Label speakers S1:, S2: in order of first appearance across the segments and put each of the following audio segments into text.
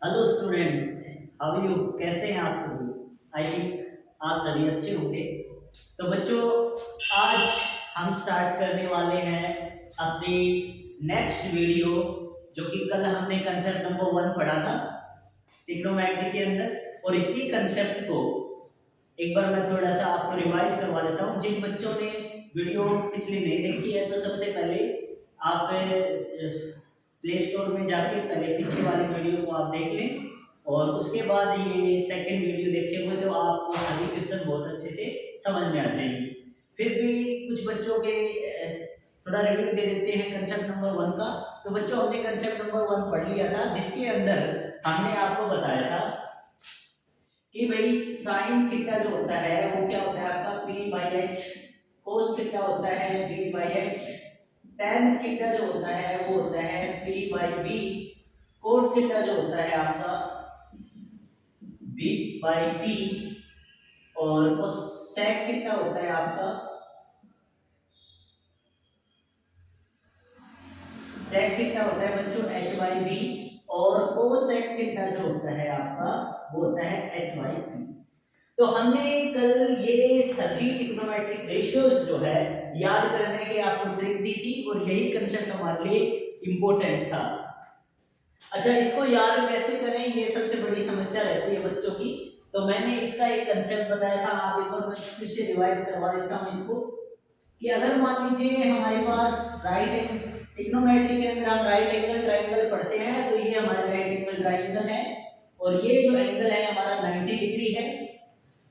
S1: Hello student, how you? कैसे हैं आप सभी? आई थिंक आप सभी अच्छे होंगे। तो बच्चों, आज हम स्टार्ट करने वाले हैं अपनी नेक्स्ट वीडियो, जो कि कल हमने कंसेप्ट नंबर 1 पढ़ा था ट्रिग्नोमेट्री के अंदर। और इसी कंसेप्ट को एक बार मैं थोड़ा सा आपको रिवाइज करवा देता हूँ। जिन बच्चों ने वीडियो पिछली नहीं देखी है, तो सबसे पहले आप प्ले स्टोर में जाके पहले पीछे वाली वीडियो को आप देख लें, और उसके बाद ये सेकंड वीडियो देखेंगे तो आपको सभी क्वेश्चन बहुत अच्छे से समझ में आ जाएंगे। फिर भी कुछ बच्चों के थोड़ा रिव्यू दे देते हैं कंसेप्ट नंबर 1 का। तो बच्चों, हमने कंसेप्ट नंबर 1 पढ़ लिया था, जिसके अंदर हमने आपको बताया था कि भाई साइन थीटा जो होता है वो क्या होता है आपका p/h, कोस थीटा होता है b/h, tan थीटा जो होता है वो होता है p/b, कोट थीटा जो होता है आपका b/p, और कोसेक थीटा होता है आपका सेक थीटा होता है बच्चों h/b, और कोसेक थीटा जो होता है आपका वो होता है h/p। तो हमने कल ये सभी ट्रिग्नोमेट्रिक रेशियोज जो है याद करने के आपको ट्रिक दी थी, और यही कंसेप्ट हमारे लिए इंपॉर्टेंट था। अच्छा, इसको याद कैसे करें, ये सबसे बड़ी समस्या रहती है बच्चों की। तो मैंने इसका एक कंसेप्ट बताया था, आप एक बार मैं फिर से रिवाइज करवा देता हूँ इसको। कि अगर मान लीजिए हमारे पास ट्रिग्नोमेट्री के अंदर हम राइट एंगल ट्रायंगल पढ़ते हैं, तो ये हमारा राइट एंगल ट्रायंगल है, और ये जो एंगल है हमारा 90 डिग्री है।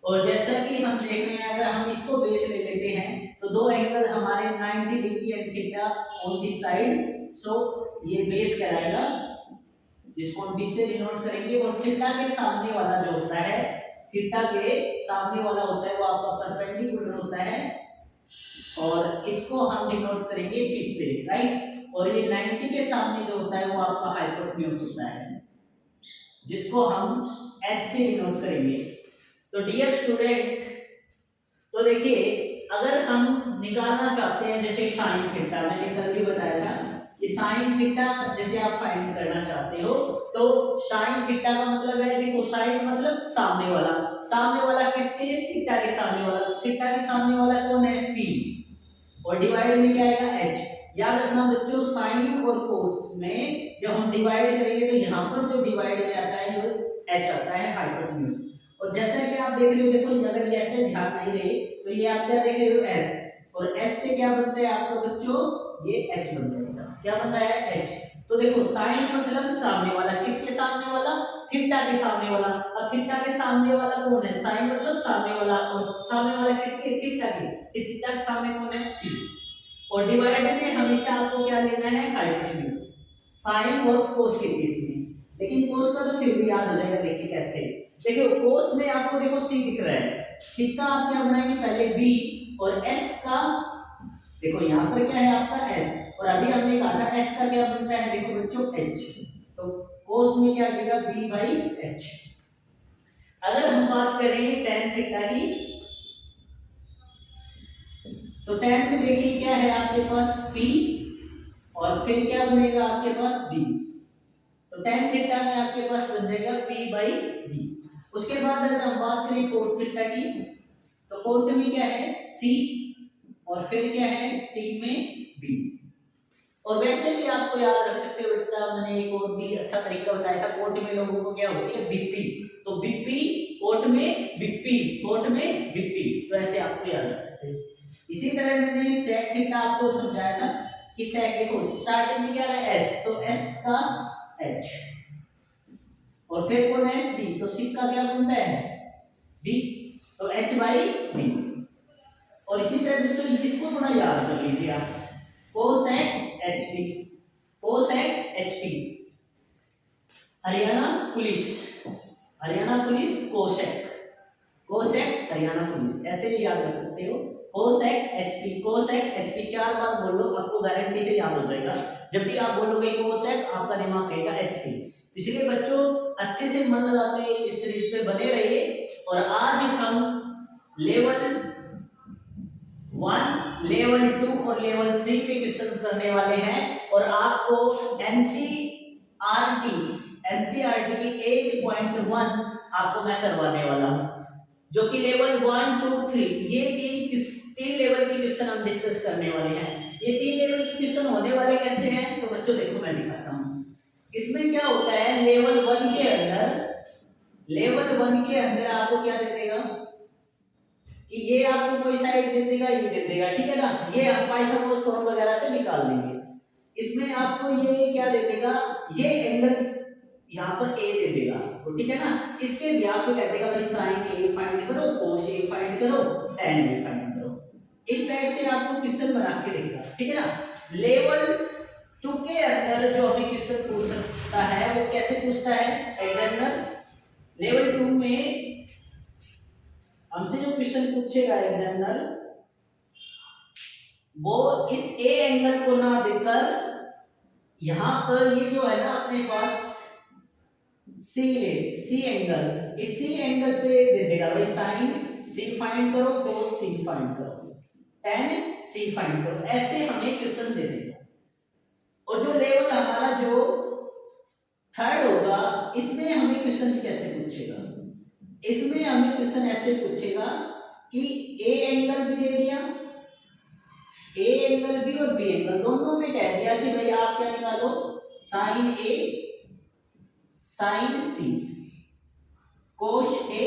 S1: और जैसा कि हम देख रहे हैं, अगर हम इसको बेस ले लेते हैं तो दो एंगल हमारे 90 degree and theta on this side, so ये बेस कहलाएगा, जिसको हम बी से डिनोट करेंगे। और थीटा के सामने वाला जो होता है, थीटा के सामने वाला होता है वो आपका परपेंडिकुलर होता है, और इसको हम डिनोट करेंगे बी से, राइट। और ये 90 के सामने जो होता है वो आपका हाइपोटेन्यूज होता है, जिसको हम एच से डिनोट करेंगे। तो डियर स्टूडेंट, तो देखिए, अगर हम निकालना चाहते हैं जैसे साइन थीटा, मैंने कल भी बताया था कि साइन थीटा जैसे आप फाइंड करना चाहते हो, तो साइन थीटा का मतलब है, देखो साइन मतलब सामने वाला, सामने वाला किसके? थीटा के सामने वाला। थीटा के सामने वाला कौन है? p, और डिवाइड में क्या आएगा? h। याद रखना बच्चों, साइन और कोस में जब हम डिवाइड करेंगे तो यहाँ पर जो डिवाइड में आता है वो h आता है, हाइपोटेन्यूज। और जैसा कि आप देख रहे हो, देखो अगर ये ऐसे ध्यान नहीं रहे तो ये आप क्या देख रहे हो? s, और s से क्या बनता है आपको बच्चों? ये h बन जाएगा। क्या बनता है? h। तो देखो साइन मतलब सामने वाला, किसके सामने वाला? थीटा के सामने वाला। अब थीटा के सामने वाला कौन है? साइन मतलब सामने वाला, और सामने वाला किसके? थीटा के। थीटा के सामने कौन है? p। और डिवाइड में हमेशा आपको क्या लेना है? हाइपोटेन्यूज, साइन और कोस के केस में। लेकिन कोस का तो फिर भी याद हो जाएगा, देखिए कैसे। देखो कोस में आपको देखो c दिख रहा है, c का आप क्या बनाएंगे? पहले b, और s का देखो यहाँ पर क्या है आपका s, और अभी हमने कहा था s का क्या बनता है? देखो बच्चों h। तो कोस में क्या आ जाएगा? b/h। अगर हम बात करें tan थीटा की, तो tan में देखिए क्या है आपके पास? p, और फिर क्या बनेगा आपके पास? b। तो tan थीटा में आपके पास बन जाएगा p/b। उसके बाद अगर हम बात करें कोट थीटा की, तो कोट में क्या है? c, और फिर क्या है? t में b। और वैसे भी आपको याद रख सकते हो बेटा, मैंने एक और भी अच्छा तरीका बताया था, कोट में लोगों को क्या होती है? bp। तो bp कोट में, bp कोट में, bp, तो ऐसे आपको याद रख सकते हो। इसी तरह मैंने sec थीटा आपको समझाया था कि sec, देखो स्टार्टिंग में क्या है? s, तो s का h, और फिर कौन है? c, तो c का क्या बनता है? b, तो h/b। और इसी तरह बच्चों इसको थोड़ा याद कर लीजिए आप, cosec hp, cosec hp। Haryana police, Haryana police cosec, cosec Haryana police, ऐसे भी याद रख सकते हो। कोसेक hp, कोसेक hp 4 बार बोल लो, आपको गारंटी से याद हो जाएगा। जब भी आप बोलोगे कोसेक, आपका दिमाग कहेगा hp। इसलिए बच्चों अच्छे से मन लगा के इस सीरीज पे बने रहिए। और आज हम लेवल 1, लेवल 2 और लेवल 3 पे क्वेश्चन करने वाले हैं, और आपको एनसीईआरटी एनसीईआरटी की 8.1 आपको मैं करवाने वाला हूं, जो कि लेवल 1 2 3 ये तीन लेवल की क्वेश्चन हम डिस्कस करने वाले हैं। ये तीन लेवल के क्वेश्चन होने वाले कैसे हैं, तो बच्चों देखो मैं दिखाता हूं। इसमें क्या होता है, लेवल 1 के अंदर आपको क्या दे देगा कि ये आपको कोई साइड दे देगा, ये दे देगा, ठीक है ना, ये हम पाइथागोरस थ्योरम वगैरह से निकाल लेंगे। इसमें आपको ये क्या दे देगा, ये एंगल यहाँ पर ए दे देगा, ठीक है ना। इसके भी आपको कह देगा भाई साइन ए फाइंड करो, कोस ए फाइंड करो, tan ए फाइंड करो। इस टाइप से आपको क्वेश्चन बना के देगा, ठीक है ना। लेवल 2 के अंदर जो हमें क्वेश्चन पूछ सकता है वो कैसे पूछता है एग्जामिनर, लेवल 2 में हमसे जो क्वेश्चन पूछेगा एग्जामिनर, वो इस ए एंगल को ना देकर यहां पर ये जो है ना अपने पास सी एंगल, इस सी एंगल पे दे देगा भाई साइन सी फाइंड करो, कोस सी फाइंड करो, tan सी फाइंड करो, ऐसे हमें क्वेश्चन दे देगा। और जो लेवल हमारा जो थर्ड होगा, इसमें हमें क्वेश्चन कैसे पूछेगा, इसमें हमें क्वेश्चन ऐसे पूछेगा कि ए एंगल भी दे दिया, ए एंगल भी और बी एंगल दोनों पे कह दिया कि भाई आप क्या निकालो, साइन ए साइन सी, कोस ए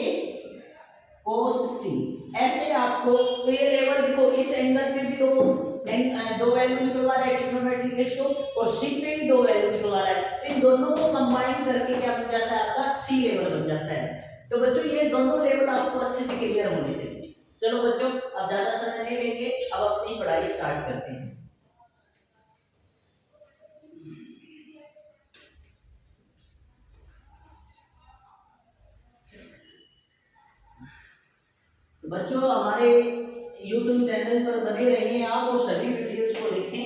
S1: कोस सी, ऐसे आपको। तो ये लेवल देखो, इस एंगल पे भी दो वैल्यू निकलवा रहा है ट्रिग्नोमेट्रिक रेशियो, और सी पे भी दो वैल्यू निकलवा रहा है, तो इन दोनों को कंबाइन करके क्या बन जाता है आपका सी लेवल बन जाता है। तो बच्चों ये दोनों लेवल आपको अच्छे से क्लियर होने चाहिए। चलो बच्चों अब ज्यादा समय नहीं लेंगे, अब अपनी पढ़ाई स्टार्ट करते हैं। तो बच्चों हमारे YouTube चैनल पर बने रहिए आप और सभी वीडियोस को देखें।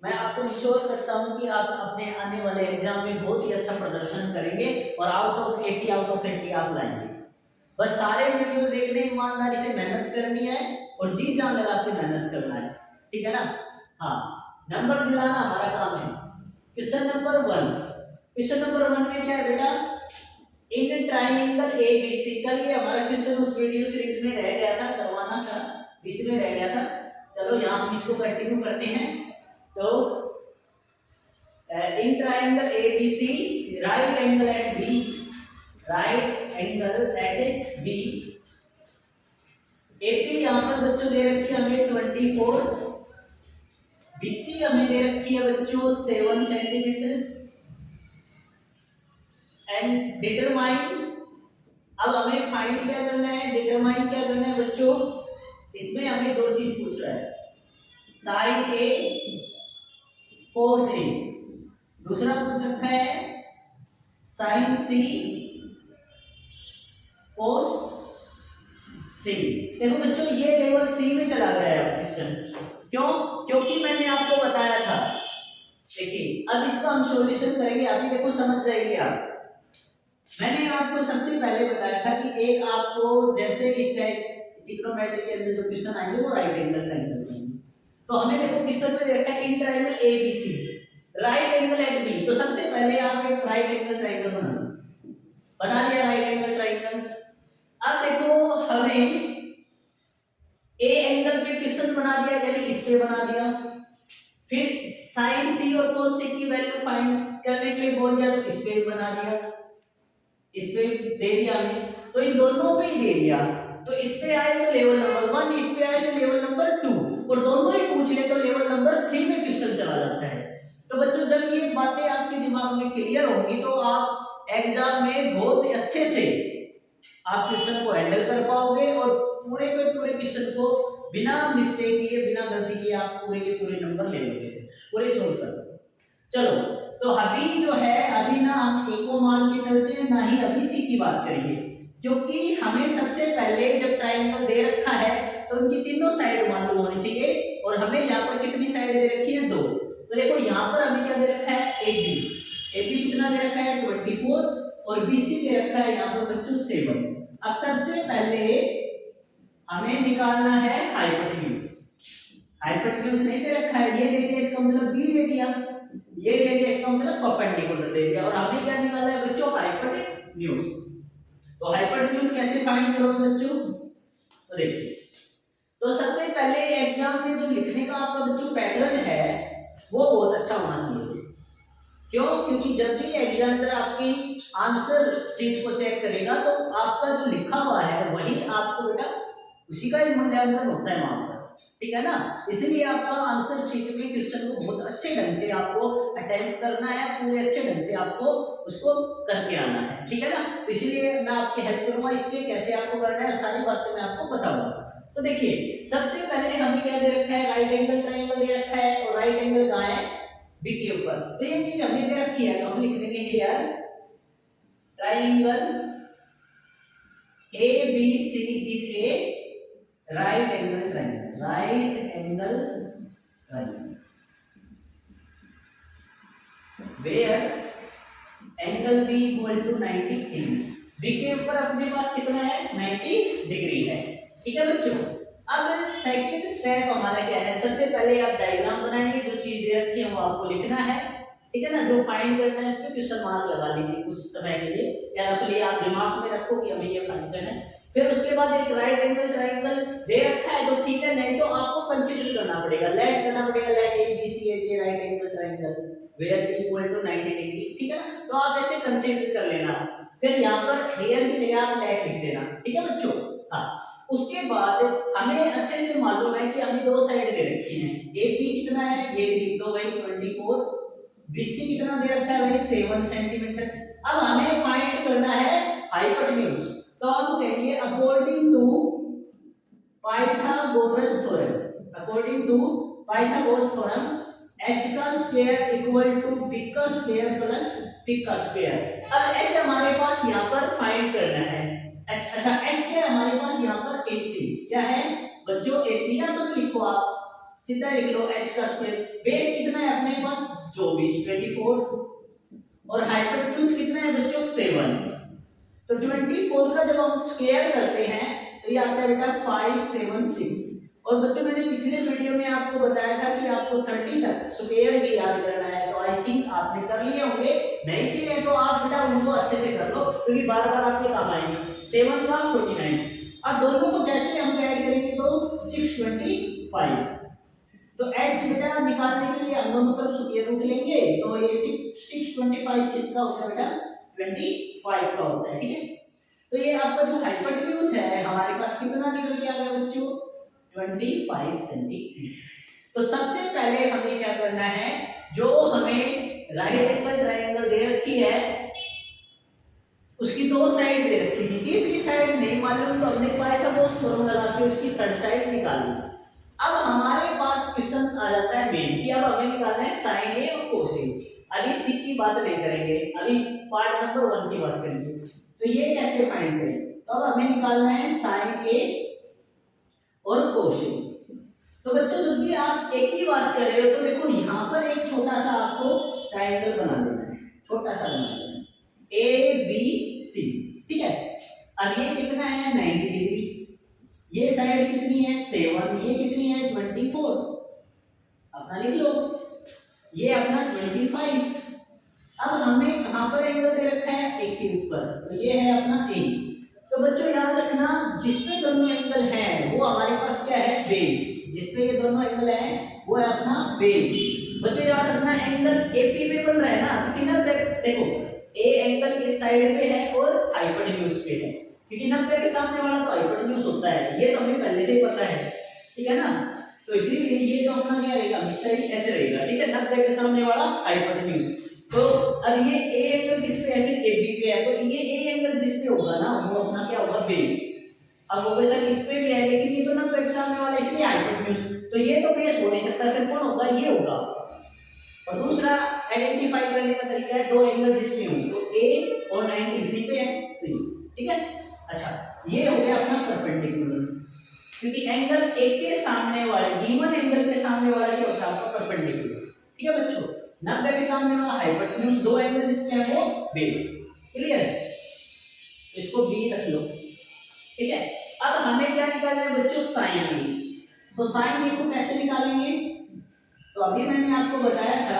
S1: मैं आपको इंश्योर करता हूं कि आप अपने आने वाले एग्जाम में बहुत ही अच्छा प्रदर्शन करेंगे और आउट ऑफ 80 आप लाएंगे। बस सारे वीडियो देखने, ईमानदारी से मेहनत करनी है और जी जान लगा के मेहनत करना है, ठीक है ना। हाँ, नंबर दिलाना हमारा काम है। क्वेश्चन नंबर 1 में क्या है बेटा, इन ट्राइंगल एबीसी, कल ये हमारा क्वेश्चन उस वीडियो सीरीज में रह गया था, करवाना था, बीच में रह गया था। चलो यहाँ हम इसको कंटिन्यू करते हैं। तो in triangle ABC right angle at B, right angle at B, AP यहाँ पर बच्चों दे रखी है हमें 24, बीसी हमें दे रखी है बच्चों 7 सेंटीमीटर, एंड डिटरमाइन, अब हमें फाइंड क्या करना है, डिटरमाइन क्या करना है बच्चों, इसमें हमें दो चीज पूछ रहा है, साइन ए कोस ए, दूसरा पूछ रखा है साइन सी कोस सी। देखो बच्चों ये लेवल 3 में चला गया है क्वेश्चन, क्यों, क्योंकि मैंने आपको बताया था। देखिए अब इसका हम सॉल्यूशन करेंगे, अभी देखो समझ जाएंगे आप। मैंने आपको सबसे पहले बताया था कि एक आपको जैसे इस टाइप ट्रिग्नोमेट्री के अंदर जो क्वेश्चन आएंगे वो राइट एंगल ट्रायंगल होंगे। तो हमें देखो क्वेश्चन में देखा है in triangle ABC right angle at B, तो सबसे पहले आप एक राइट एंगल ट्रायंगल बना दिया राइट एंगल ट्रायंगल। अब देखो हमें ए एंगल पे क्वेश्चन बना दिया, यानी इस पे बना दिया, फिर साइन सी और कोस सी की वैल्यू फाइंड करने के लिए बोल दिया, तो इस पे बना दिया, इस पे दे दिया हमें, तो इन दोनों पे ही दे दिया। तो इस पे आए तो लेवल नंबर 1, इस पे आए तो लेवल नंबर 2, और दोनों ही पूछ ले तो लेवल नंबर 3 में क्वेश्चन चला जाता है। तो बच्चों जब ये बातें आपके दिमाग में क्लियर होंगी तो आप एग्जाम में बहुत अच्छे से आप क्वेश्चन को हैंडल कर पाओगे और पूरे के पूरे क्वेश्चन को बिना मिस्टेक किए, बिना गलती किए आप पूरे के पूरे नंबर ले लोगे, पूरे सोल्व कर लोगे। चलो तो अभी जो है, अभी ना हम ए को मान के चलते हैं, ना ही अभी सी की बात करेंगे, क्योंकि हमें सबसे पहले जब ट्रायंगल दे रखा है तो उनकी तीनों साइड मालूम होनी चाहिए, और हमें यहाँ पर कितनी साइड दे रखी है, 2। तो देखो यहाँ पर हमें क्या दे रखा है, AB कितना दे रखा है 24, और BC दे रखा है यहाँ पर बच्चों 7। अब सबसे पहले हमें निकालना है हाइपोटेन्यूज। हाइपोटेन्यूज नहीं दे रखा है, ये दे दिया, इसका मतलब B दे दिया। ये ले लिया, इसका मतलब परपेंडिकुलर ले लिया। और हमने क्या निकाला है बच्चों, हाइपोटेन्यूज। तो हाइपोटेन्यूज कैसे फाइंड करोगे बच्चों, तो देखिए, तो सबसे पहले एग्जाम में जो लिखने का आपका बच्चों पैटर्न है वो बहुत अच्छा होना चाहिए। क्यों? क्योंकि जब भी एग्जामिनर आपकी आंसर शीट को चेक करेगा तो आपका जो लिखा हुआ है वही आपको बेटा उसी का ही मूल्यांकन होता है वहां पर, ठीक है ना। इसलिए आपका आंसर शीट में क्वेश्चन को बहुत अच्छे ढंग से आपको अटेम्प्ट करना है, पूरे अच्छे ढंग से आपको उसको करके आना है, ठीक है ना। तो इसलिए मैं आपकी हेल्प करूंगा, इसलिए कैसे आपको करना है सारी बातें मैं आपको बताऊंगा। तो देखिए, सबसे पहले हमें क्या दे रखा है, राइट एंगल ट्रायंगल दे रखा है, और राइट एंगल कहाँ है, बी के ऊपर। तो ये चीज हमने दे रखी है, तो हम लिख देंगे here triangle ABC is a right angle triangle, right angle triangle where angle B equal to 90 degree. B के ऊपर अपने पास कितना है, 90 डिग्री है, ठीक है बच्चों। अब सेकंड स्टेप हमारा क्या है, सबसे पहले आप डायग्राम बनाएंगे, जो चीज दे रखी है वो आपको लिखना है, ठीक है ना। जो फाइंड करना है उसमें क्वेश्चन मार्क लगा लीजिए कुछ समय के लिए, या रखिए आप दिमाग में रखो कि हमें ये फाइंड करना है। फिर उसके बाद एक राइट एंगल ट्रायंगल दे रखा है तो ठीक है, नहीं तो आपको कंसीडर करना पड़ेगा, लेट करना पड़ेगा, late ABC is a right angle triangle where B equal to 90 degree, ठीक है ना। तो आप ऐसे कंसीडर कर लेना, फिर यहाँ पर हेयर की जगह आप लेट लिख देना, ठीक है बच्चों। हाँ, उसके बाद हमें अच्छे से मालूम है कि हमें दो साइड दे रखी है, AP कितना है ये भी लिख दो भाई 24, BC कितना दे रखा है भाई 7 सेंटीमीटर। अब हमें फाइंड करना है हाइपोटेन्यूज, तो आप कहेंगे according to Pythagoras theorem, according to Pythagoras theorem h का स्क्वायर इक्वल टू b का स्क्वायर प्लस p का स्क्वायर। अब h हमारे पास यहाँ पर फाइंड करना है, अच्छा h क्या है हमारे पास यहाँ पर AC, क्या है बच्चों AC, या मत लिखो आप सीधा लिख लो h का स्क्वायर। बेस कितना है अपने पास 24 और हाइपोटेन्यूज कितना है बच्चों 7। तो 24 का जब हम स्क्वायर करते हैं तो ये आता है बेटा 576। और बच्चों मैंने पिछले वीडियो में आपको बताया था कि आपको 30 तक स्क्वायर भी याद करना है, तो आई थिंक आपने कर लिए होंगे, नहीं किए हैं तो आप बेटा उनको अच्छे से कर लो क्योंकि बार बार आपके काम आएंगे। 7 का 49, अब दोनों को जैसे हम ऐड करेंगे तो 625। तो h बेटा निकालने के लिए हम दोनों तरफ स्क्वायर रूट लेंगे, तो ये 625 किसका होता है बेटा 25 का होता है, ठीक है। तो ये आपका जो हाइपोटेन्यूज है हमारे पास कितना निकल के आ गया बच्चों 25 सेंटीमीटर। तो सबसे पहले हमें क्या करना है, जो हमें राइट एंगल ट्रायंगल दे रखी है उसकी दो साइड दे रखी थी, तीसरी साइड नहीं मालूम तो हमने पाइथागोरस थ्योरम लगा के उसकी थर्ड साइड निकाली। अब हमारे पास क्वेश्चन आ जाता है मेन कि अब हमें निकालना है साइन ए और कोस ए। अभी सी की बात नहीं करेंगे, अभी पार्ट नंबर 1 की बात करेंगे। तो ये कैसे फाइंड करें, तो अब हमें निकालना है साइन ए और कोस ए। तो बच्चों जब भी आप एक ही बात कर रहे हो तो देखो यहाँ पर एक छोटा सा आपको ट्रायंगल बना देना है, छोटा सा बना देना है ABC, ठीक है। अब ये कितना है 90 डिग्री, ये साइड कितनी है 7, ये कितनी है 24, अपना लिख लो, ये अपना 25। अब हमने कहां पर एंगल दे रखा है एक के ऊपर, तो ये है अपना A। तो बच्चों याद रखना जिसपे दोनों एंगल हैं वो हमारे पास क्या है बेस, जिसपे ये दोनों एंगल हैं वो है अपना बेस। बच्चों याद रखना एंगल AP पे बन रहा है ना, कितना देखो A एंगल इस साइड पे है और हाइपोटेन्यूज पे है, क्योंकि 90 के सामने वाला तो हाइपोटेन्यूज होता है, ये तो हमें पहले से ही पता है, ठीक है ना। तो इसीलिए ये तो अपना क्या रहेगा हमेशा ही h रहेगा, ठीक है, 90 के सामने वाला हाइपोटेन्यूज। तो अब ये A एंगल किस पे है फिर AB पे है, तो ये A एंगल जिस पे होगा ना वो अपना क्या होगा बेस। अब वो वैसा इस पे भी है लेकिन ये तो 90 के सामने वाला इसलिए हाइपोटेन्यूज, तो ये तो बेस हो नहीं सकता, फिर कौन होगा ये होगा। और दूसरा आइडेंटिफाई करने का तरीका है दो एंगल जिसमें हो, तो A और 90 इसी पे है, तो ये ठीक है। अच्छा ये हो गया अपना परपेंडिकुलर, क्योंकि एंगल A के सामने वाले गिवन एंगल के सामने वाला क्या होता है आपका परपेंडिकुलर, ठीक है बच्चों। 90 के सामने वाला हाइपोटेन्यूज, दो एंगल जिसमें है वो बेस, क्लियर है। इसको B रख लो, ठीक है। अब हमें क्या निकालना है बच्चों साइन B। तो साइन B को कैसे निकालेंगे, तो अभी मैंने आपको बताया था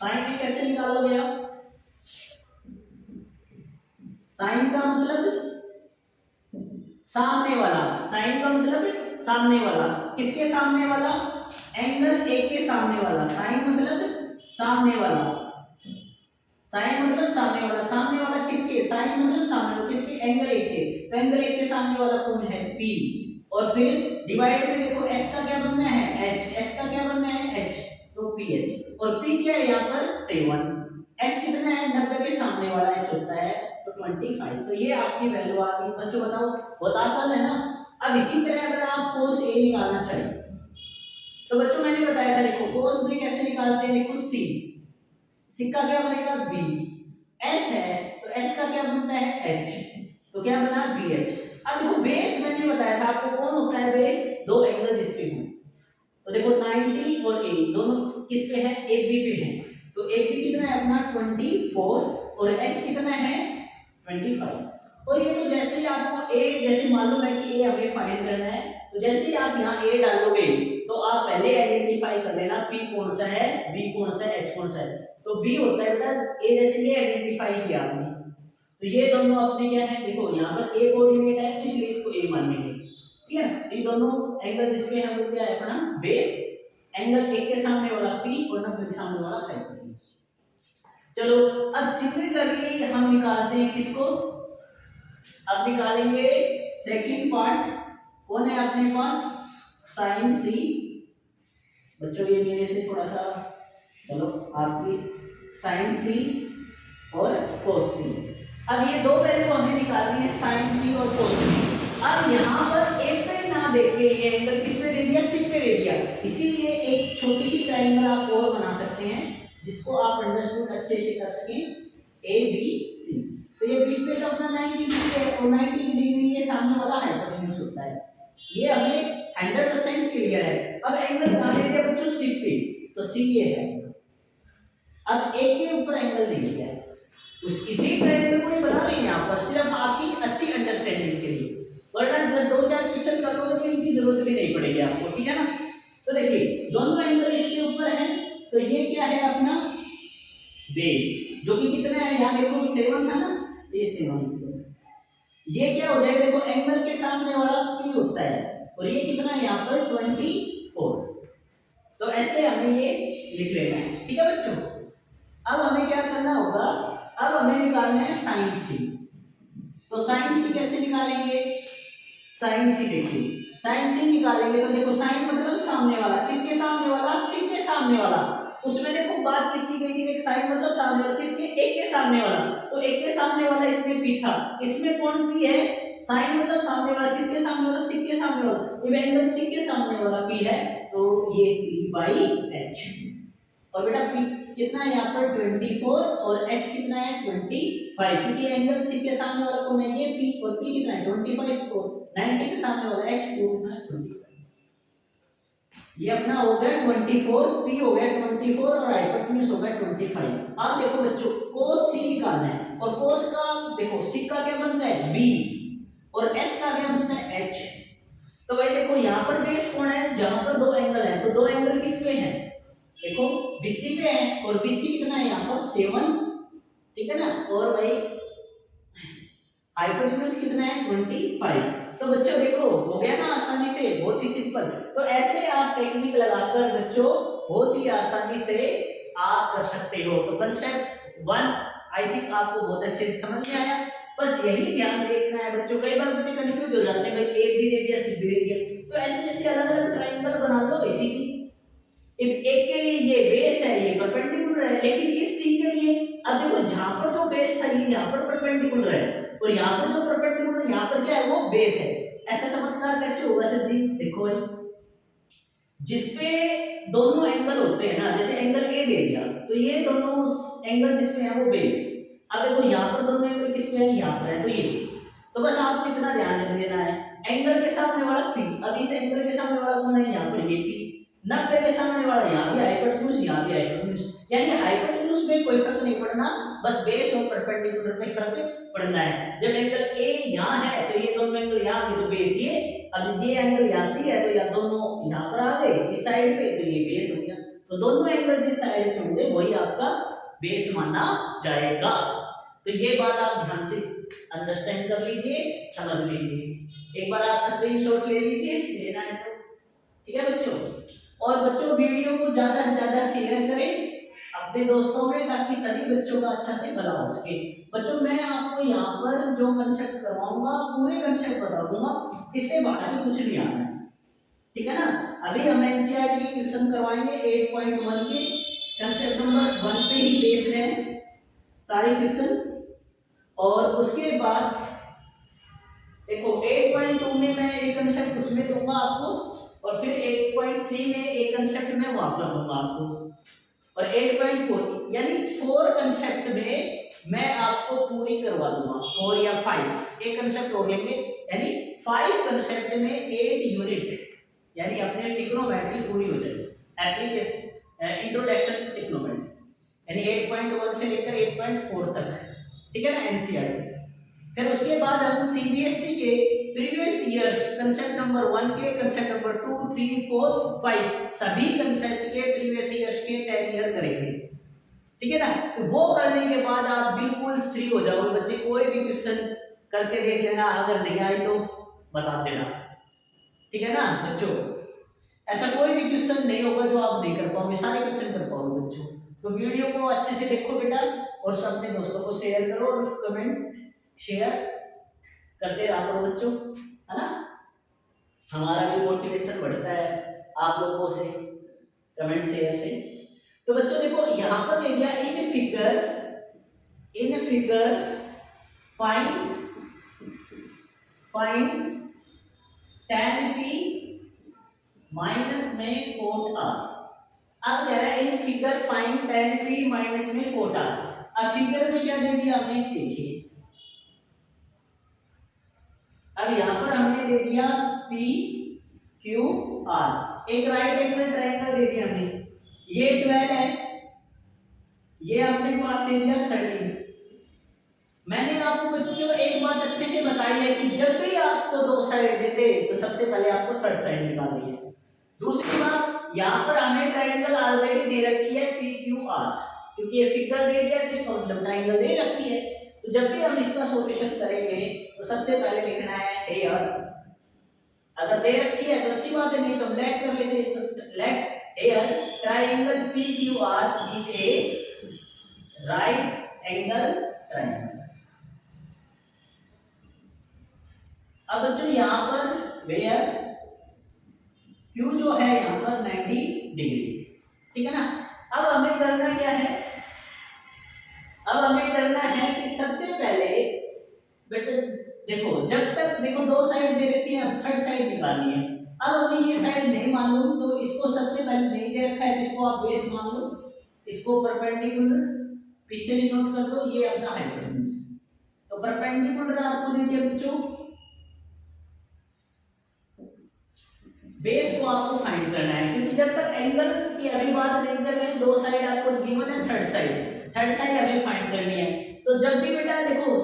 S1: साइन कैसे निकालोगे आप? साइन का मतलब सामने वाला, साइन का मतलब सामने वाला, किसके सामने वाला? एंगल ए के सामने वाला। साइन मतलब सामने वाला, साइन मतलब सामने वाला, सामने वाला किसके? साइन मतलब सामने वाला किसके? एंगल ए के। तो एंगल ए के सामने वाला कौन है? पी। और फिर डिवाइड में देखो एस का क्या बनना है? एच। एस का क्या बनना है? एच। तो पी एच। और पी क्या है यहाँ पर? 7। एच कितना है? 90 के सामने वाला एच होता है तो 25। तो ये आपकी वैल्यू आ गई। बच्चों बताओ, बहुत आसान है ना। अब इसी तरह अगर आप कोस ए निकालना चाहिए तो बच्चों मैंने बताया था, देखो कोस बी कैसे निकालते हैं। देखो सी, सी का क्या बनेगा? बी। एस है तो एस का क्या बनता है? एच। तो क्या बना? B H. अब देखो बेस मैंने बताया था आपको कौन होता है बेस? दो एंगल जिस पे हों। तो देखो 90 और ए दोनों किस पे है? ए बी पे है। तो ए बी कितना है अपना? 24 और एच कितना है? 25। और ये तो जैसे ही आपको ए, जैसे मालूम है कि ए हमें फाइंड करना है, तो जैसे ही आप यहाँ ए डालोगे तो आप पहले आइडेंटिफाई कर लेना पी कौन सा है, बी कौन सा है, एच कौन सा है। तो बी होता है बेटा ए, जैसे ये आइडेंटिफाई किया आपने तो ये दोनों अपने क्या है? देखो यहाँ पर ए कोऑर्डिनेट है तो इसलिए इसको ए मानेंगे, ठीक है। तो ये दोनों एंगल जिसपे है वो क्या है अपना? बेस। एंगल ए के सामने वाला पी और 90 के सामने वाला हाइपोटेन्यूज। चलो अब सिमिलरली हम निकालते हैं किसको? अब निकालेंगे सेकंड पार्ट। कौन है अपने पास? साइन सी। बच्चों ये मेरे से थोड़ा सा, चलो आपकी साइन सी और कोस सी। अब ये दो वैल्यू हमें निकालनी है, साइन सी और कोस सी। अब यहाँ पर ए पे ना देके ये एंगल किस पे दे दिया? सी पे दे दिया। इसीलिए एक छोटी सी ट्रायंगल आप और बना सकते हैं जिसको आप अंडरस्टूड अच्छे से कर सकें, ए बी सी। तो ये बी पे तो अपना 90 डिग्री है और 90 डिग्री ये सामने वाला हाइपोटेन्यूज होता है। ये हमें 100% क्लियर है। अब एंगल कहां ले दिया बच्चों? सी पे। तो सी ये है। अब ए के ऊपर एंगल ले लिया है, उस इसी ट्रायंगल को ही बना रहे हैं यहां पर, सिर्फ आपकी अच्छी अंडरस्टैंडिंग के लिए। वरना जब दो चार क्वेश्चन करोगे तो इनकी जरूरत भी नहीं पड़ेगी आपको, ठीक है ना। तो देखिए दोनों एंगल इसके ऊपर हैं तो ये क्या है अपना? बेस, जो कि कितना है? यहाँ देखो 7 था ना, ये 7। ये क्या हो जाएगा? देखो एंगल के सामने वाला P होता है और ये कितना है यहाँ पर? 24। तो ऐसे हमें ये लिख लेना है, ठीक है बच्चों। अब हमें क्या करना होगा? अब हमें निकालना है साइन सी। तो साइन सी कैसे निकालेंगे? साइन सी देखिए, साइन सी निकालेंगे तो देखो साइन मतलब सामने वाला, किसके सामने वाला? सी के सामने वाला। उसमें देखो बात किसकी गई थी? एक साइन मतलब सामने वाला, किसके? ए के सामने वाला। तो ए के सामने वाला इसमें पी था, इसमें कौन पी है? साइन मतलब सामने वाला, किसके सामने वाला? सी के सामने वाला। ये एंगल सी के सामने वाला पी है तो ये पी बाई एच। और बेटा पी कितना है यहाँ पर? 24 और एच कितना है? 25। क्योंकि एंगल सी के सामने वाला कौन है? ये पी। और पी कितना है? 25 और 90 के सामने वाला एच वो कितना है? 25। ये अपना हो गया 24, पी हो गया 24 और हाइपोटेन्यूज हो गया 25। अब देखो बच्चों कोस सी निकालना है और कोस का देखो सी का क्या बनता है? बी और एस का क्या बनता है? एच। तो भाई देखो यहाँ पर बेस कौन है? जहां पर दो एंगल है तो दो एंगल किस पे है? देखो बीसी पे है और बीसी कितना है यहाँ पर? 7, ठीक है ना। और भाई हाइपोटेन्यूज कितना है? 25। तो बच्चों देखो हो गया ना आसानी से, बहुत ही सिंपल। तो ऐसे आप टेक्निक लगाकर बच्चों बहुत ही आसानी से आप कर सकते हो। तो कंसेप्ट 1 आई थिंक आपको बहुत अच्छे से समझ में आया। बस यही ध्यान देखना है बच्चों। कई बार बच्चे कंफ्यूज हो जाते हैं, भाई ए भी दे दिया सी भी दे दिया, तो ऐसे ऐसे अलग अलग ट्रायंगल बना लो इसी की। एक के लिए ये बेस है, ये परपेंडिकुलर है, लेकिन इस सी के लिए अब देखो जहां पर जो बेस था ये यहाँ पर परपेंडिकुलर है और यहाँ पर जो परपेंडिकुलर यहाँ पर क्या है? वो बेस है। ऐसा चमत्कार कैसे होगा सर जी? देखो भाई जिसपे दोनों एंगल होते हैं ना, जैसे एंगल ए दे दिया तो ये दोनों एंगल जिसपे है वो बेस। अब देखो यहाँ पर दोनों एंगल किस पे है? यहाँ पर है तो ये बेस। तो बस आपको इतना ध्यान देना है, एंगल के सामने वाला पी। अब इस एंगल के सामने वाला कौन है? यहाँ पर ये पी। 90 के सामने वाला यहाँ भी हाइपोटेन्यूज, यहाँ भी हाइपोटेन्यूज, यानी हाइपोटेन्यूज में कोई फर्क नहीं पड़ना, बस बेस और परपेंडिकुलर में फर्क पड़ना है। जब एंगल ए यहाँ है तो ये दोनों एंगल यहाँ के तो बेस ये। अब ये एंगल यहाँ सी है तो या दोनों यहाँ पर आ गए इस साइड पे तो ये बेस हो गया। तो दोनों एंगल जिस साइड में होंगे वही आपका बेस माना जाएगा। तो ये बात आप ध्यान से अंडरस्टैंड कर लीजिए, समझ लीजिए। एक बार आप स्क्रीनशॉट ले लीजिए, लेना है तो ठीक है बच्चों। और बच्चों वीडियो को ज्यादा से ज्यादा शेयर करें अपने दोस्तों में, ताकि सभी बच्चों का अच्छा से भला हो सके। बच्चों मैं आपको यहाँ पर जो कंसेप्ट करवाऊंगा पूरे कंसेप्ट बता दूंगा, इससे बाहर भी कुछ नहीं आना है, ठीक है ना। अभी हम एनसीईआरटी के क्वेश्चन करवाएंगे 8.1 के कंसेप्ट नंबर 1 पे ही बेस रहे सारे क्वेश्चन। और उसके बाद देखो 8.2 में मैं एक कंसेप्ट उसमें दूंगा आपको, और फिर 8.3 में एक कंसेप्ट मैं वहां पर दूंगा आपको, और 8.4 यानी 4 कंसेप्ट में मैं आपको पूरी करवा दूंगा, 4 या 5 एक कंसेप्ट और लेंगे, यानी 5 कंसेप्ट में 8 यूनिट, यानी अपने ट्रिग्नोमेट्री पूरी हो जाएगी। एप्लीकेशन इंट्रोडक्शन टू ट्रिग्नोमेट्री, यानी 8.1 से लेकर 8.4 तक, ठीक है ना एनसीईआरटी। फिर उसके बाद हम सीबीएसई के प्रीवियस ईयर्स कंसेप्ट नंबर 1 के, कंसेप्ट नंबर 2, 3, 4, 5 सभी कंसेप्ट के प्रीवियस ईयर्स के 10 ईयर करेंगे, ठीक है ना। तो वो करने के बाद आप बिल्कुल फ्री हो जाओगे बच्चे, कोई भी क्वेश्चन करके देख लेना, अगर नहीं आई तो बता देना, ठीक है ना बच्चों। ऐसा कोई भी क्वेश्चन नहीं होगा जो आप नहीं कर पाओगे, सारे क्वेश्चन कर पाओगे बच्चों। तो वीडियो को अच्छे से देखो बेटा, और सब अपने दोस्तों को शेयर करो, और कमेंट शेयर करते रहा करो बच्चों, है ना। हमारा भी मोटिवेशन बढ़ता है आप लोगों से कमेंट शेयर से। तो बच्चों देखो यहाँ पर ले दिया in figure find tan p minus में कोट r। अब कह रहा है in figure find tan p minus में कोट r। अब फिगर में क्या दे दिया हमने, देखिए अब यहां पर हमने दे दिया P Q R, एक राइट एंगल ट्रायंगल दे दिया हमने, ये 12 है, ये अपने पास दे दिया 13। मैंने आपको बच्चों एक बात अच्छे से बताई है कि जब भी आपको दो साइड देते तो सबसे पहले आपको थर्ड साइड निकालनी है। दूसरी बात, यहाँ पर हमें ट्रायंगल ऑलरेडी दे रखी है P Q R, क्योंकि ये फिगर दे दिया तो इसका मतलब ट्रायंगल दे रखी है। तो जब भी हम इसका सॉल्यूशन करेंगे तो सबसे पहले लिखना है हेयर, अगर दे रखी है तो अच्छी बात है, नहीं तो हम लेट कर लेते हैं। तो let here triangle P Q R is a right angle triangle. अब बच्चों यहाँ पर वेयर Q जो है यहाँ पर 90 डिग्री, ठीक है ना। अब हमें करना क्या है, अब हमें करना है कि सबसे पहले बेटे देखो, जब तक देखो दो साइड दे रखी है, अब थर्ड साइड निकालनी है। अब हमें ये साइड नहीं मालूम तो इसको सबसे पहले नहीं दे रखा है तो इसको आप बेस मान लो, इसको परपेंडिकुलर पीछे भी नोट कर लो, ये अपना हाइपोटेन्यूज। तो परपेंडिकुलर आपको दे दिया बच्चों, बेस को आपको फाइंड करना है, क्योंकि जब तक एंगल की अभी बात नहीं कर रहे हैं, दो साइड आपको गिवन है, थर्ड साइड हमें फाइंड करनी है। तो जब भी बेटा देखो,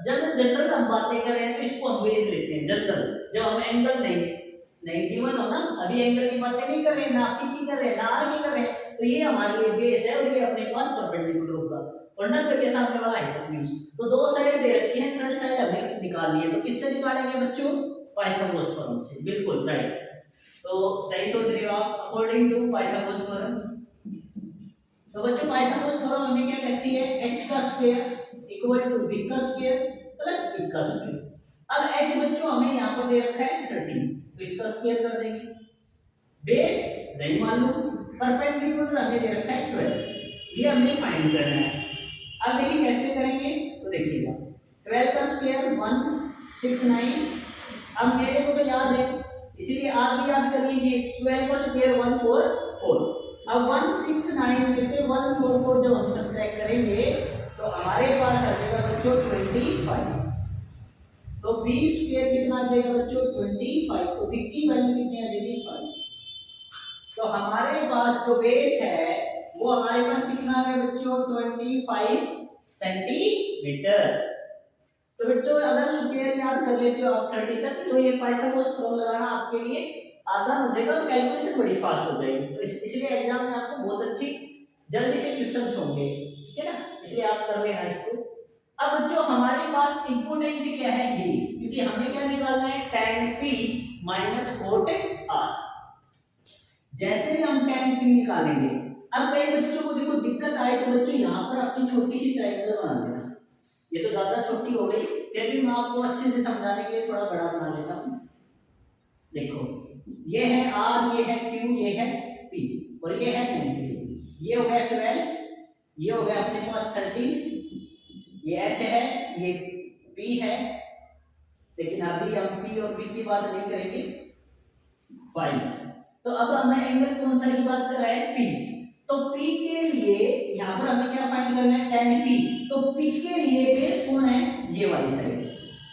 S1: जब जनरल हम बातें कर रहे हैं तो इसको हम बेस लेते हैं जनरल, जब हम एंगल नहीं गिवन हो ना, अभी एंगल की बातें नहीं कर रहे हैं, ना पी की कर रहे हैं, ना आर की कर रहे हैं, तो ये हमारे लिए बेस है और ये अपने पास परपेंडिकुलर होगा और 90 के सामने वाला हाइपोटेन्यूज। तो दो साइड दे रखी है, थर्ड साइड हमें निकालनी है। तो किससे निकालेंगे बच्चों, पाइथागोरस थ्योरम से, बिल्कुल राइट। तो सही सोच रहे हो आप, अकॉर्डिंग टू पाइथागोरस थ्योरम। तो बच्चों पाइथागोरस थ्योरम हमें क्या कहती है, h का स्क्वायर इक्वल टू v का स्क्वायर प्लस p का स्क्वायर। अब h बच्चों हमें यहां पर दे रखा है 13, तो इसका स्क्वायर कर देंगे। बेस नहीं मालूम, परपेंडिकुलर हमें दे रखा है 12, ये हमें फाइंड करना है। अब देखिए कैसे करेंगे, तो देखिएगा 12 का स्क्वायर 169। अब मेरे को तो याद है इसीलिए आप भी याद कर लीजिए, 12 का स्क्वायर 144। अब 169 में से 144 जब हम सब्ट्रैक्ट करेंगे तो हमारे पास आ जाएगा बच्चों 25। तो b स्क्वायर कितना आ जाएगा बच्चों 25, तो b की वैल्यू कितनी आ जाएगी 5। तो हमारे पास जो बेस है वो हमारे पास कितना आ गया बच्चों 25 सेंटीमीटर। तो बच्चों अगर स्क्वायर याद कर लेते हो आप 30 तक, तो ये पाइथागोरस थ्योरम लगाना आपके लिए आसान हो जाएगा और कैलकुलेशन बड़ी फास्ट हो जाएगी। तो इसलिए एग्जाम में आपको बहुत अच्छी जल्दी से क्वेश्चंस होंगे, ठीक है ना, इसलिए आप कर लेना इसको। अब जो हमारे पास इंपोर्टेंट क्या है ये, क्योंकि हमें क्या निकालना है tan p minus cot r। जैसे ही हम tan p निकालेंगे, अब कई बच्चों को देखो दिक्कत आए तो बच्चों यहाँ पर अपनी छोटी सी ट्रायंगल बना देना। ये तो ज्यादा छोटी हो गई, फिर भी मैं आपको अच्छे से समझाने के लिए थोड़ा बड़ा बना लेता हूँ। देखो ये है r, ये है q, ये है p और ये है 90। ये हो गया 12, ये हो गया अपने पास 13, ये h है, ये p है, लेकिन अभी हम p और p की बात नहीं करेंगे। 5। तो अब हमें एंगल कौन सा की बात कर रहा है p, तो p के लिए यहाँ पर हमें क्या फाइंड करना है tan p। तो p के लिए बेस कौन है, ये वाली साइड,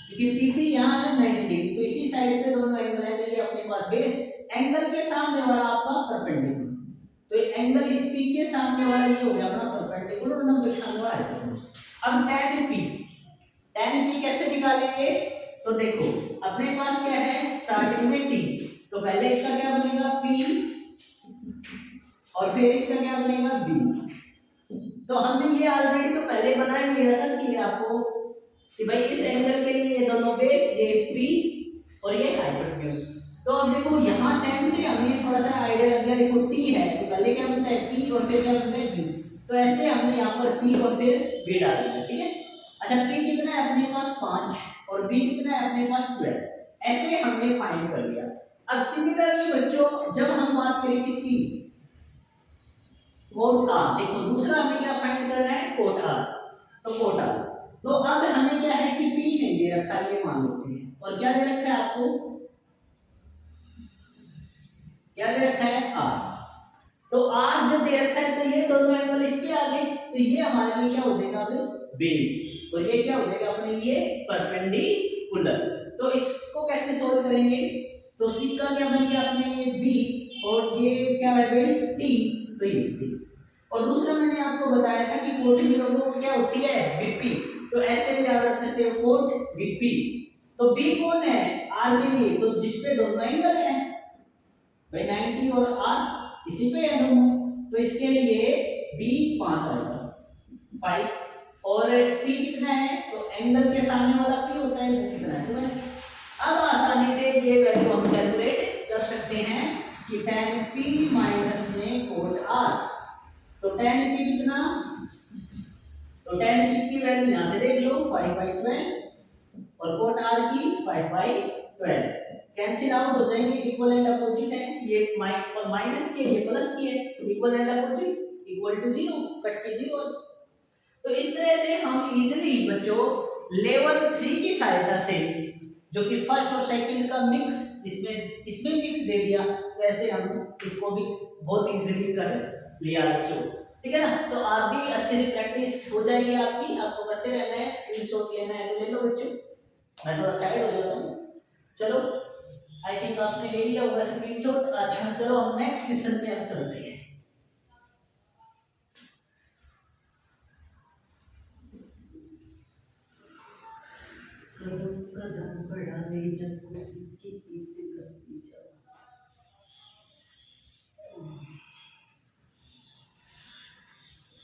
S1: क्योंकि pp यहाँ है 90 डिग्री, तो इसी साइड पे दोनों एंगल है, तो ये अपने पास बेस एंगल के सामने वाला आपका परपेंडिकुलर। तो एंगल इस p के सामने वाला ये हो गया अपना परपेंडिकुलर और 90 के सामने वाला हाइपोटेन्यूज। अब tan p कैसे निकालेंगे, तो देखो अपने पास क्या है स्टार्टिंग में t, तो पहले इसका क्या बनेगा p और फिर इसका क्या बनेगा b। तो हमने ये ऑलरेडी तो पहले बना ही लिया था कि आपको कि भाई इस एंगल के लिए ये दोनों बेस, ये p और ये हाइपोटेन्यूज। तो अब देखो यहाँ tan से हमें थोड़ा सा आइडिया लग गया, देखो t है तो पहले क्या बनता है p और फिर क्या बनता है b, तो ऐसे हमने यहाँ पर p और फिर b डाल दिया, ठीक है। अच्छा p कितना है अपने पास 5 और b कितना है अपने पास 12, ऐसे हमने फाइंड कर लिया। अब सिमिलरली बच्चों जब हम बात करें किसकी, cot r, देखो दूसरा हमें क्या फाइंड करना है cot r, तो cot r, तो अब हमें क्या है कि p नहीं दे रखा है, ये मान लेते हैं, और क्या दे रखा है आपको, क्या दे रखा है r। तो r जब दे रखा है तो ये दोनों एंगल इसके आ गए, तो ये हमारे लिए क्या हो जाएगा अब बेस, और ये क्या हो जाएगा अपने लिए परपेंडिकुलर। तो इसको कैसे सोल्व करेंगे, तो c का क्या बन गया अपने लिए b और ये क्या है भाई t, तो ये t। और दूसरा मैंने आपको बताया था कि कोट में लोगों को क्या होती है bp, तो ऐसे भी याद रख सकते हो कोट bp। तो b कौन है r के लिए, तो जिस पे दोनों एंगल है भाई 90 और r इसी पे है दोनों, तो इसके लिए b 5 आएगा 5, और p कितना है, तो एंगल के सामने वाला p होता है वो कितना है 12। अब आसानी से ये वैल्यू हम कैलकुलेट कर सकते हैं कि tan p माइनस में cot r, तो tan p कितना, तो tan p की वैल्यू यहां से देख लो 5/12 और cot r की 5/12, कैंसिल आउट हो जाएंगे, इक्वल एंड अपोजिट है, ये माइनस की है ये प्लस की है, equal and opposite equal to 0, cut के 0। तो इस तरह से हम इजीली बच्चों लेवल 3 की सहायता से, जो कि फर्स्ट और सेकंड का मिक्स इसमें मिक्स दे दिया, तो ऐसे हम इसको भी बहुत इजीली कर लिया बच्चों, ठीक है ना। तो आप भी अच्छे से प्रैक्टिस हो जाएगी आपकी, आपको करते रहना है, स्क्रीनशॉट लेना है तो ले लो बच्चों, मैं थोड़ा साइड हो जाता हूँ। चलो आई थिंक आपने ले लिया होगा स्क्रीनशॉट। अच्छा चलो हम नेक्स्ट क्वेश्चन पे हम चलते हैं। कदम कदम बढ़ावे जब खुशी की ईद करती जाओ,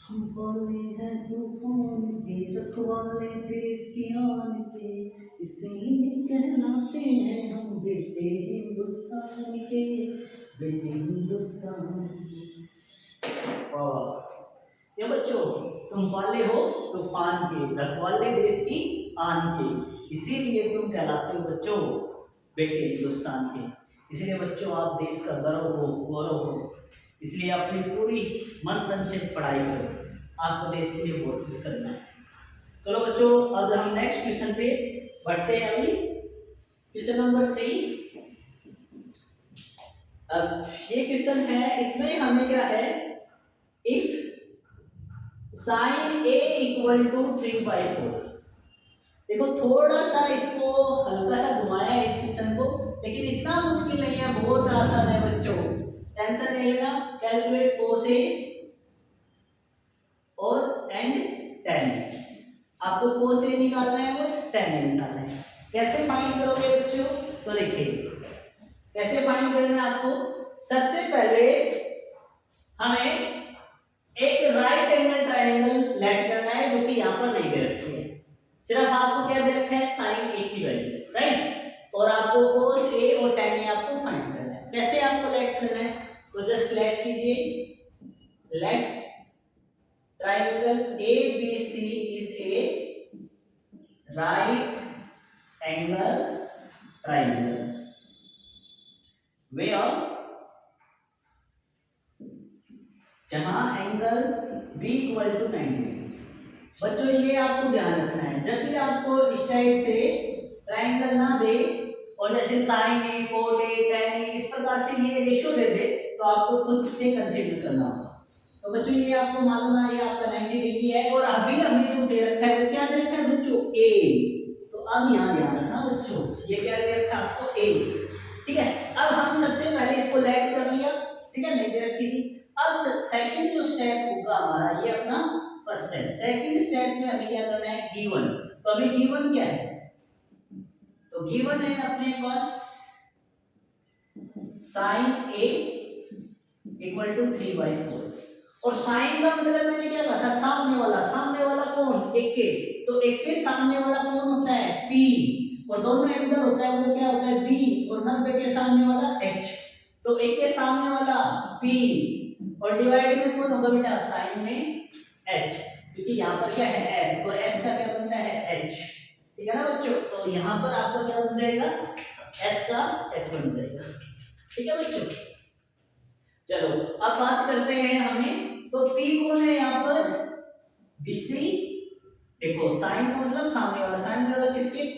S1: हम बोले हैं तूफान के रखवाले देश की आन के, इसलिए कहलाते हैं हम बेटे हिंदुस्तान के, बेटे हिंदुस्तान के। वाह ये बच्चों तुम पाले हो तूफान के, रखवाले देश की आन के, इसीलिए तुम कहलाते हो बच्चों बेटे हिंदुस्तान के। इसलिए बच्चों आप देश का गौरव हो, गौरव हो, इसलिए अपनी पूरी मन तन से पढ़ाई करो, आपको देश के लिए बहुत कुछ करना है। चलो बच्चों अब हम नेक्स्ट क्वेश्चन पे बढ़ते हैं। अभी क्वेश्चन नंबर 3। अब ये क्वेश्चन है, इसमें हमें क्या है, if sin a equal to 3/4। देखो थोड़ा सा इसको हल्का सा घुमाया है इस क्वेश्चन को, लेकिन इतना मुश्किल नहीं है, बहुत आसान है बच्चों, टेंशन नहीं लेना। कैलकुलेट cos a और एंड tan a, आपको cos a निकालना है और tan a निकालना है। कैसे फाइंड करोगे बच्चों, तो देखिए कैसे फाइंड करना है आपको? सबसे पहले हमें एक राइट एंगल ट्रायंगल लेट करना है जो कि यहाँ पर नहीं दे रखी है। सिर्फ आपको क्या दे रखा है? साइन ए की वैल्यू, राइट। और आपको cos ए और tan ए आपको फाइंड करना है। कैसे आपको लेट करना है? तो जस्ट लेट कीजिए, let triangle ABC is a right angle triangle where जहां angle B equal to 90 degree. बच्चों ये आपको ध्यान रखना है, जब भी आपको इस टाइप से ट्रायंगल ना दे और जैसे साइन ए, कोस ए, tan ए इस प्रकार से ये रेशियो दे दे तो आपको खुद से कंसीडर करना होगा। तो बच्चों ये आपको मालूम है ये आपका 90 डिग्री है और अभी हमें जो दे रखा है वो क्या दे रखा है बच्चों? A। तो अब यहाँ ध्यान रखना बच्चों, ये क्या दे रखा है आपको? A। ठीक है, अब हम सबसे पहले इसको लेट कर लिया, ठीक है, नहीं दे रखी थी। अब सेकंड जो स्टेप होगा हमारा, ये अपना फर्स्ट स्टेप। सेकंड स्टेप में हमें क्या करना है? गिवन। तो अभी गिवन क्या है? तो गिवन है अपने पास sin A इक्वल टू 3/4 और साइन का मतलब मैंने क्या कहा था? सामने वाला। सामने वाला कौन? एक के। तो एक के सामने वाला कौन होता है? P। और दोनों एंगल होता है वो क्या होता है? B। और 90 के सामने वाला H। तो एक के सामने वाला P और डिवाइड में कौन होगा बेटा? साइन में H, क्योंकि यहाँ पर क्या है? S और S का क्या बनता है? H। ठीक है ना बच्चों? तो यहाँ पर आपका क्या बन जाएगा? S का H बन जाएगा। ठीक है बच्चों, चलो अब बात करते हैं हमें। तो P कौन है यहाँ पर? BC। देखो साइन का मतलब सामने वाला, साइन वाला किसके? P।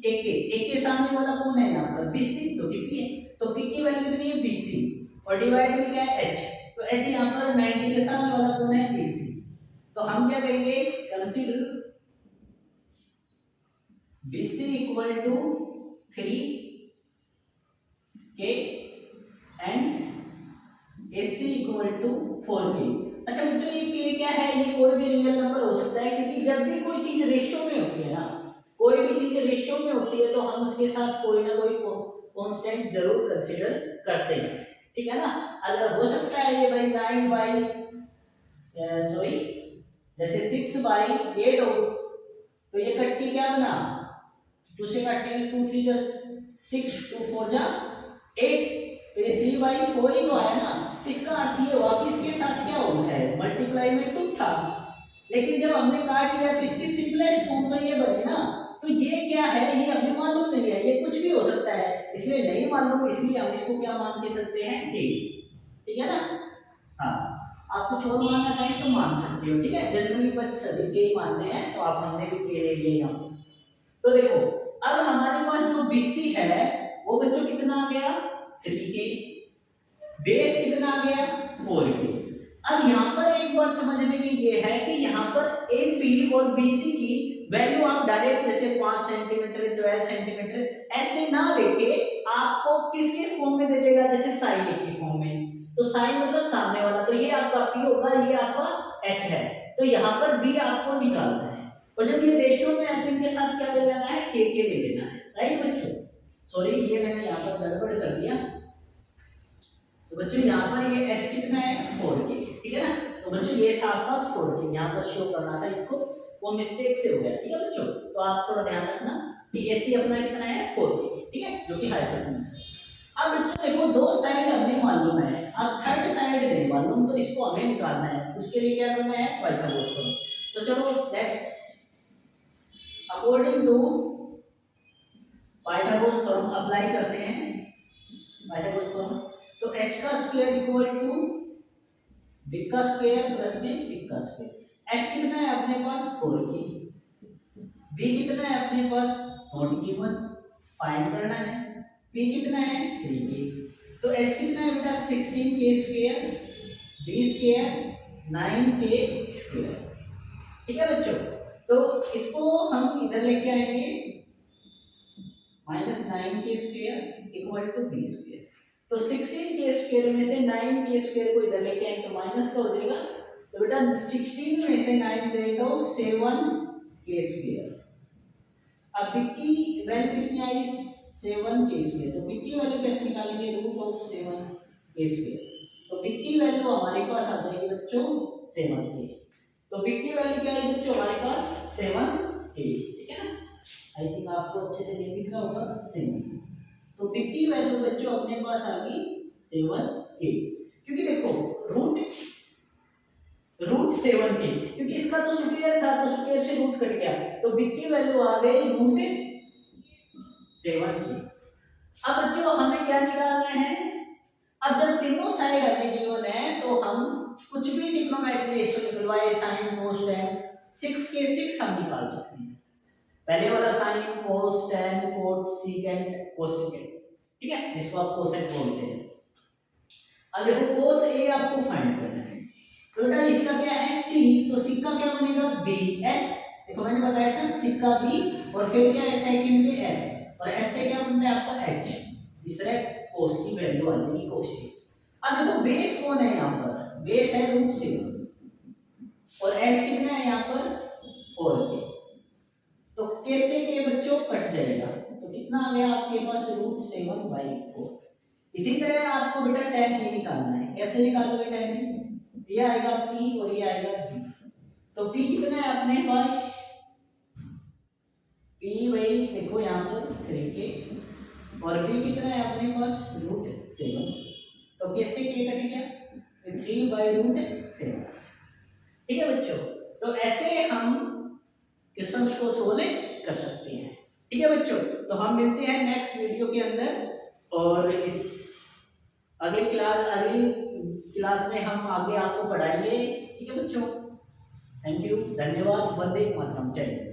S1: एक के सामने वाला कौन है यहाँ पर? BC, जो कि P है। तो P की वैल्यू कितनी है? BC और डिवाइड में क्या है? H। तो H यहाँ पर 90 के सामने वाला कौन है? BC। तो हम क्या करेंगे? Consider BC equal to 3K and AC equal to 4K। अच्छा बच्चों ये K क्या है? ये कोई भी रियल नंबर हो सकता है, क्योंकि जब भी कोई चीज रेशियो में होती है ना, कोई भी चीज रेशियो में होती है तो हम उसके साथ कोई ना कोई कांस्टेंट जरूर कंसीडर करते हैं। ठीक है ना? अगर हो सकता है ये भाई 9 बाई सॉरी जैसे 6/8 हो तो ये कट के क्या बना? 2 से काटेंगे 2 3 जा 6 2 4 जा 8, तो ये 3/4 ही तो आया ना। तो इसका अर्थ ये हुआ कि इसके साथ क्या हो है? मल्टीप्लाई में 2 था, लेकिन जब हमने काट लिया तो इसकी सिंपलेस्ट फॉर्म तो ये बनी ना। तो ये क्या है? ये हमें मालूम नहीं है, ये कुछ भी हो सकता है, इसलिए नहीं मालूम, इसलिए हम इसको क्या मान के चलते हैं? K। ठीक है ना? हाँ, आप कुछ और मानना चाहें तो मान सकते हो। ठीक है, जनरली बच्चे सभी K मानते हैं, तो आप हमने भी K ले लिया यहाँ। तो देखो अब हमारे पास जो BC है वो बच्चों कितना आ गया? 3K। बेस कितना आ गया? 4K। अब यहाँ पर एक बात समझने की ये है कि यहाँ पर AP और BC की वैल्यू आप डायरेक्ट जैसे 5 सेंटीमीटर 12 सेंटीमीटर ऐसे ना लेके आपको किसके फॉर्म में दे देगा? जैसे साइन A की फॉर्म में। तो साइन मतलब सामने वाला, तो ये आपका P होगा, ये आपका H है। तो यहाँ पर B आपको निकालना है, और जब ये रेशियो में है तो इनके साथ क्या ले लेना है? KK ले लेना है। राइट बच्चों? सॉरी ये मैंने यहाँ पर गड़बड़ कर दिया। तो बच्चों यहाँ पर ये H कितना है? 4K। ठीक है ना? तो बच्चों ये था आपका 4K, यहाँ पर शो करना था इसको, वो मिस्टेक से हो गया। ठीक है बच्चों? तो आप थोड़ा ध्यान रखना कि AC अपना कितना है? 4K। ठीक है, जो कि हाइपोटेन्यूज है। अब बच्चों देखो दो साइड हमें मालूम है, अब थर्ड साइड नहीं मालूम, तो इसको हमें निकालना है। उसके लिए क्या करना है? Pythagoras theorem. तो चलो let's according to Pythagoras theorem apply करते हैं। पाइथागोरस थ्योरम, तो h का स्क्वायर इक्वल टू b का स्क्वायर प्लस में b का स्क्वायर। h कितना है अपने पास? 4K। b कितना है अपने पास? नॉट गिवन, फाइंड करना है। p कितना है? 3K। तो h कितना है बेटा? 16K square, b square, 9K square. ठीक है बच्चों? तो इसको हम इधर लेके आएंगे, -9K square equal to b square. तो 16K स्क्वायर में से 9K स्क्वायर को इधर लेके आए तो माइनस का हो जाएगा। तो बेटा 16 में से 9 दे दो 7K स्क्वायर। अब b की वैल्यू कितनी आई? 7k²। तो बी की वैल्यू कैसे निकालेंगे, √7k²। तो बी की वैल्यू हमारे पास आ जाएगी बच्चों 7k। तो बी की वैल्यू क्या है बच्चों हमारे पास 7k, ठीक है ना। आई थिंक आपको अच्छे से नहीं दिख रहा होगा 7। तो बी की वैल्यू बच्चों अपने पास आ गई 7k, क्योंकि देखो √7k, क्योंकि इसका तो स्क्वायर था तो स्क्वायर से रूट कट गया, तो बी की वैल्यू आ गई √7k। अब बच्चों हमें क्या निकालना है, अब जब तीनों साइड हमें गिवन है तो हम कुछ भी ट्रिग्नोमेट्री रेशियो निकलवाए, साइन कोस टेन, 6k6 हम निकाल सकते हैं। पहले वाला sine cos ten coat secant cosecant, ठीक है, जिसको आप कोसेक बोलते हैं। अब देखो कोस ए आपको फाइंड करना है, तो बेटा इसका क्या है सी, तो सिक्का क्या बनेगा बी एस। देखो मैंने बताया था सिक्का बी और फिर क्या है सेकंड पे एस, और एस से क्या बनता है आपका एच। इस तरह कोस की वैल्यू आ जाएगी कोस की। अब देखो बेस कौन है यहाँ पर, बेस है √7 और एच कितना है यहाँ पर 4k। तो कैसे के बच्चों कट जाएगा, तो कितना आ गया आपके पास √7/4। इसी तरह आपको बेटा tan ए निकालना है, कैसे निकालोगे tan ए, ये आएगा p और ये आएगा b। तो p कितना है अपने पास, p भाई देखो यहाँ पर 3k और b कितना है अपने पास √7। तो कैसे k कट गया, 3/√7, ठीक है बच्चों। तो ऐसे हम क्वेश्चंस को सोल्व कर सकते हैं, ठीक है बच्चों। तो हम मिलते हैं नेक्स्ट वीडियो के अंदर, और इस अगली क्लास में हम आगे आपको पढ़ाएंगे, ठीक है बच्चों। थैंक यू, धन्यवाद, वंदे मातरम, जय हिंद।